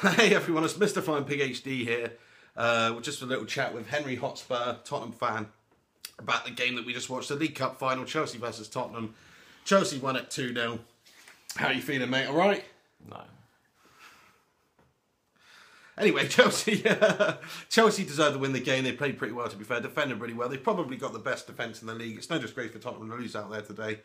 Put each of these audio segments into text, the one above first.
Hey everyone, it's MrFlyingPigHD here. Just a little chat with Henry Hotspur, Tottenham fan, about the game that we just watched, the League Cup final, Chelsea versus Tottenham. Chelsea won it 2-0. How are you feeling, mate? All right? No. Anyway, Chelsea deserved to win the game. They played pretty well, to be fair. Defended really well. They've probably got the best defence in the league. It's no disgrace for Tottenham to lose out there today.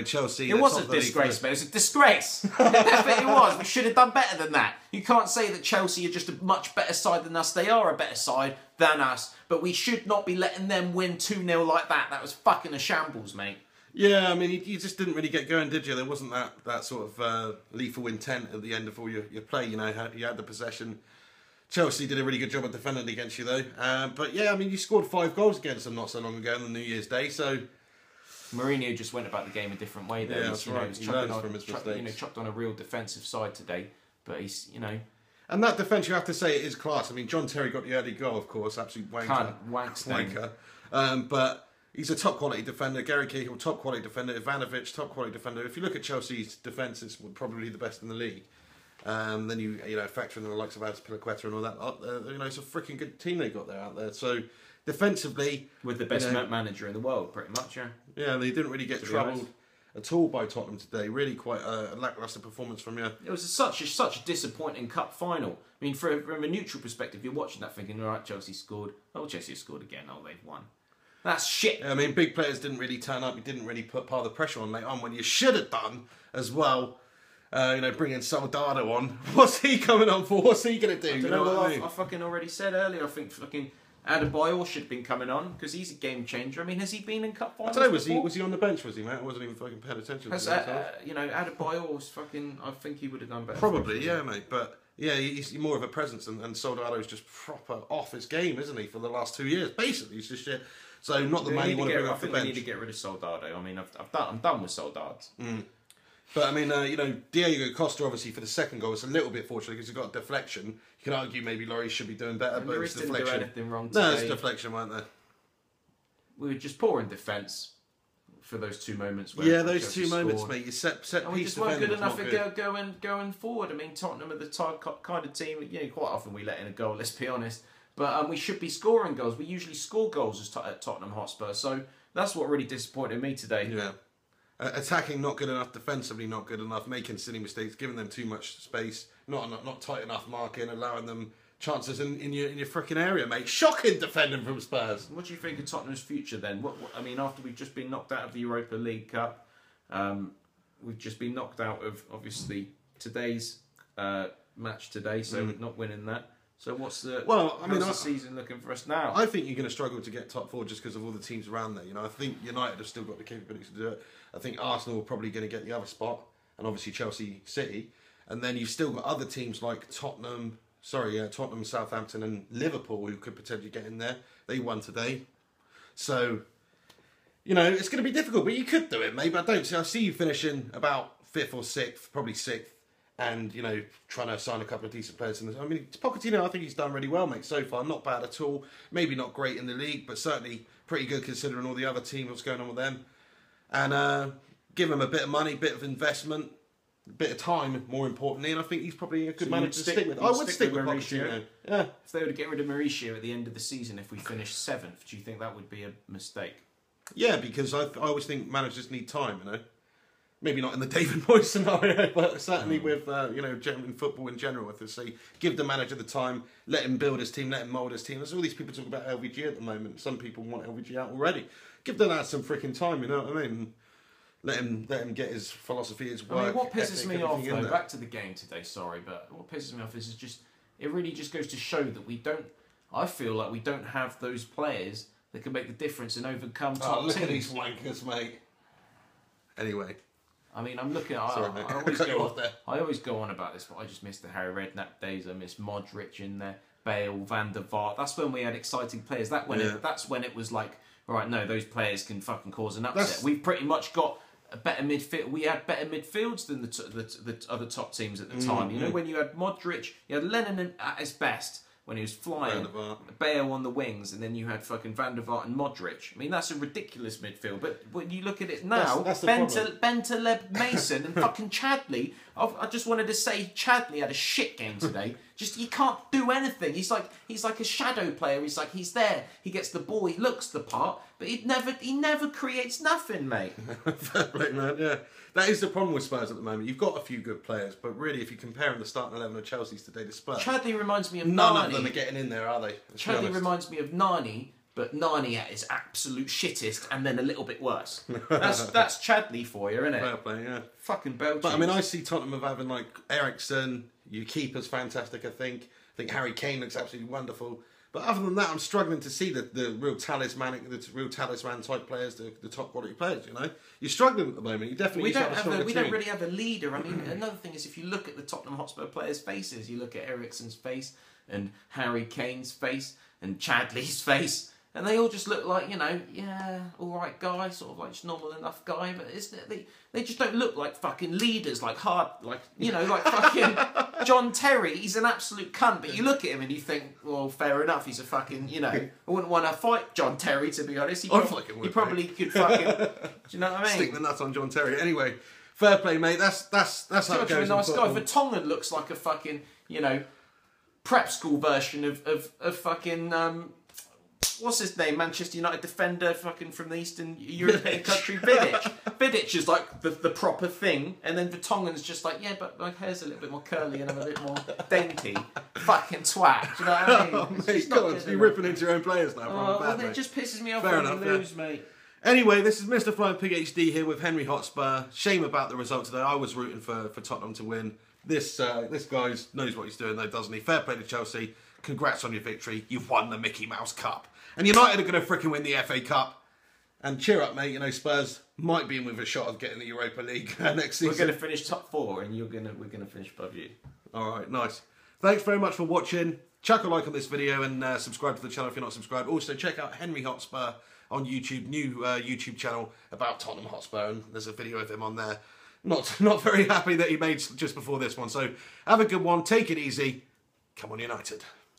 Chelsea... It wasn't a disgrace, mate. It was a disgrace. It was. We should have done better than that. You can't say that Chelsea are just a much better side than us. They are a better side than us. But we should not be letting them win 2-0 like that. That was fucking a shambles, mate. Yeah, I mean, you just didn't really get going, did you? There wasn't that sort of lethal intent at the end of all your play. You know, you had the possession. Chelsea did a really good job of defending against you, though. But yeah, I mean, you scored 5 goals against them not so long ago on the New Year's Day, so... Mourinho just went about the game a different way, though. Yeah, that's right. He learns from his mistakes. Chucked on a real defensive side today, but he's, And that defence, you have to say, it is class. I mean, John Terry got the early goal, of course, absolute wanker. Wanker. But he's a top-quality defender. Gary Cahill, top-quality defender. Ivanovic, top-quality defender. If you look at Chelsea's defence, it's probably the best in the league. Then you factor in the likes of Azpilicueta and all that. It's a freaking good team they got there out there. So defensively, with the best manager in the world, pretty much. Yeah, they didn't really get troubled at all by Tottenham today. Really quite a lacklustre performance from you. It was such a disappointing cup final. I mean, from a neutral perspective, you're watching that thinking, all right, Chelsea scored. Oh, Chelsea scored again. Oh, they've won. That's shit. I mean, big players didn't really turn up. You didn't really put part of the pressure on late on when you should have done as well. Bringing Soldado on. What's he coming on for? What's he going to do? You know what I mean? I fucking already said earlier. I think fucking Adebayor should have been coming on because he's a game changer. I mean, has he been in cup finals? I don't know. Was he on the bench? Was he, mate? I wasn't even fucking paying attention. Adebayor was fucking. I think he would have done better. Probably, yeah, mate. But yeah, he's more of a presence, and Soldado's just proper off his game, isn't he? For the last 2 years, basically, he's just shit. So not the man you want to bring off the bench. We need to get rid of Soldado. I mean, I'm done with Soldado. But I mean, Diego Costa obviously for the second goal was a little bit fortunate because he got a deflection. You can argue maybe Lloris should be doing better, but it was deflection. Didn't do anything wrong today. No, it's deflection, weren't there? We were just poor in defence for those 2 moments. Where those 2 moments, mate. You set piece. And we just weren't good enough at going forward. I mean, Tottenham are the kind of team. Quite often we let in a goal. Let's be honest. But we should be scoring goals. We usually score goals at Tottenham Hotspur. So that's what really disappointed me today. Yeah. Attacking not good enough, defensively not good enough, making silly mistakes, giving them too much space, not tight enough marking, allowing them chances in your freaking area, mate. Shocking defending from Spurs. What do you think of Tottenham's future then? I mean, after we've just been knocked out of the Europa League Cup, we've just been knocked out of obviously today's match today, so we're not winning that. So how's the season looking for us now? I think you're going to struggle to get top 4 just because of all the teams around there. I think United have still got the capability to do it. I think Arsenal are probably going to get the other spot, and obviously Chelsea City. And then you've still got other teams like Tottenham, Southampton and Liverpool who could potentially get in there. They won today. So, it's going to be difficult, but you could do it, mate. But I see you finishing about 5th or 6th, probably 6th. And, trying to sign a couple of decent players. I mean, Pochettino, I think he's done really well, mate, so far. Not bad at all. Maybe not great in the league, but certainly pretty good considering all the other teams, what's going on with them. And give him a bit of money, bit of investment, a bit of time, more importantly. And I think he's probably a good manager to stick with. I would stick with Pochettino. Yeah. If they were to get rid of Mauricio at the end of the season, if we finish 7th, do you think that would be a mistake? Yeah, because I always think managers need time, Maybe not in the David Moyes scenario, but certainly with, in football in general. If they say, give the manager the time, let him build his team, let him mould his team. There's all these people talking about LVG at the moment. Some people want LVG out already. Give the lad some freaking time, you know what I mean? Let him get his philosophy, his work. I mean, what pisses me off, though, back to the game today, sorry, but what pisses me off is it really just goes to show that I feel like we don't have those players that can make the difference and overcome top teams. Look at these wankers, mate. Anyway. I mean, I'm looking at... I always go on about this, but I just miss the Harry Redknapp days. I miss Modric in there, Bale, Van der Vaart. That's when we had exciting players. That's when it was like, all right, no, those players can fucking cause an upset. We've pretty much got a better midfield. We had better midfields than the other top teams at the time. When you had Modric, you had Lennon at his best. when he was flying, Bale on the wings, and then you had fucking Van der Vaart and Modric. I mean, that's a ridiculous midfield. But when you look at it now, Bentaleb, Mason, and fucking Chadley. I just wanted to say Chadley had a shit game today. Just he can't do anything. He's like a shadow player. He's there. He gets the ball. He looks the part, but he never creates nothing, mate. Fair play, man. Yeah, that is the problem with Spurs at the moment. You've got a few good players, but really, if you're comparing the starting 11 of Chelsea's today to Spurs, Chadley reminds me of none Nani. of them are getting in there, are they? Chadley reminds me of Nani. But Nani at his absolute shittest, and then a little bit worse. That's Chadley for you, isn't it? Fair play, yeah. Fucking Belgium. But I mean, I see Tottenham of having like Eriksen. Your keeper's fantastic. I think Harry Kane looks absolutely wonderful. But other than that, I'm struggling to see the real talisman type players, the top quality players. You know, you're struggling at the moment. You definitely we don't really have a leader. I mean, another thing is if you look at the Tottenham Hotspur players' faces, you look at Eriksen's face and Harry Kane's face and Chadley's face. And they all just look like, you know, yeah, all right guy, sort of like just normal enough guy, but they just don't look like fucking leaders, like fucking John Terry. He's an absolute cunt, but you look at him and you think, well, fair enough, he's a fucking, you know, I wouldn't want to fight John Terry, to be honest. He probably could fucking, do you know what I mean? Stick the nuts on John Terry. Anyway, fair play, mate. That's how it goes. A nice guy. Vertonghen looks like a fucking, you know, prep school version of fucking. What's his name? Manchester United defender fucking from the Eastern European country, Vidic. Vidic is like the proper thing, and then Vertonghen's just like, yeah, but my hair's a little bit more curly and I'm a bit more dainty. Fucking twat. Do you know what I mean? Oh, mate, God, you're ripping into your own players now. It just pisses me off when you lose, mate. Anyway, this is MrFlyingPigHD here with Henry Hotspur. Shame about the result today. I was rooting for Tottenham to win. This guy knows what he's doing though, doesn't he? Fair play to Chelsea. Congrats on your victory. You've won the Mickey Mouse Cup. And United are going to frickin' win the FA Cup. And cheer up, mate. You know, Spurs might be in with a shot of getting the Europa League next season. We're going to finish top 4 and we're going to finish above you. All right, nice. Thanks very much for watching. Chuck a like on this video and subscribe to the channel if you're not subscribed. Also, check out Henry Hotspur on YouTube, new YouTube channel about Tottenham Hotspur. And there's a video of him on there. Not very happy that he made just before this one. So have a good one. Take it easy. Come on, United.